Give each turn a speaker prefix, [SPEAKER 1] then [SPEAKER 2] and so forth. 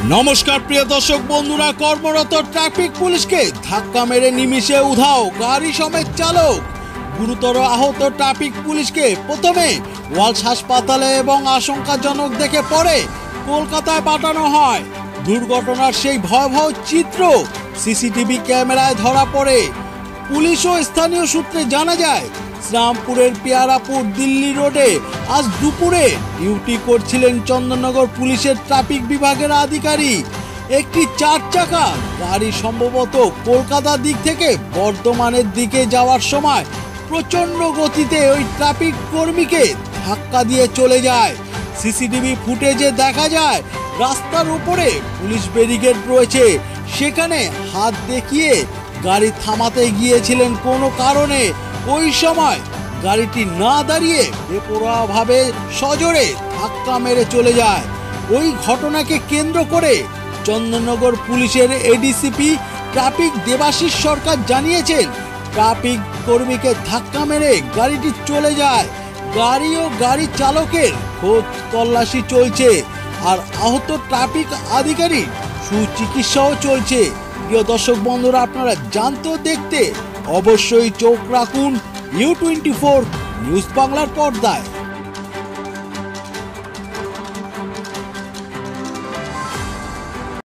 [SPEAKER 1] নমস্কার প্রিয় দর্শক বন্ধুরা, কর্মরত ট্রাফিক পুলিশকে ধাক্কা মেরে নিমিষে উধাও গাড়ি সমেত চালক। গুরুতর আহত ট্রাফিক পুলিশকে প্রথমে ওয়ালস হাসপাতালে এবং আশঙ্কাজনক দেখে পরে কলকাতায় পাঠানো হয়। দুর্ঘটনার সেই ভয়াবহ চিত্র সিসিটিভি ক্যামেরায় ধরা পড়ে। পুলিশ ও স্থানীয় সূত্রে জানা যায়, শ্রীরামপুরের পেয়ারাপুর দিল্লি রোডে আজ দুপুরে ডিউটি করছিলেন চন্দননগর পুলিশের ট্রাফিক বিভাগের আধিকারিক। একটি 4 চাকা গাড়ি সম্ভবত কলকাতার দিক থেকে বর্ধমানের দিকে যাওয়ার সময় প্রচণ্ড গতিতে ওই ট্রাফিক কর্মীকে ধাক্কা দিয়ে চলে যায়। সিসিটিভি ফুটেজে দেখা যায়, রাস্তার উপরে পুলিশ ব্যারিকেড রয়েছে, সেখানে হাত দেখিয়ে গাড়ি থামাতে গিয়েছিলেন কোনো কারণে। ওই সময় গাড়িটি না দাঁড়িয়ে বেপরোয়াভাবে সজোরে ধাক্কা মেরে চলে যায়। ওই ঘটনাকে কেন্দ্র করে চন্দননগর পুলিশের এডিসিপি ট্রাফিক দেবাশিস সরকার জানিয়েছেন, ট্রাফিক কর্মীকে ধাক্কা মেরে গাড়িটি চলে যায়। গাড়ি ও গাড়ি চালকের খোঁজ তল্লাশি চলছে, আর আহত ট্রাফিক আধিকারিক সুচিকিৎসাও চলছে। প্রিয় দর্শক বন্ধুরা, আপনারা জানতে দেখতে অবশ্যই চোখ রাখুন U24 নিউজ বাংলার পর্দায়।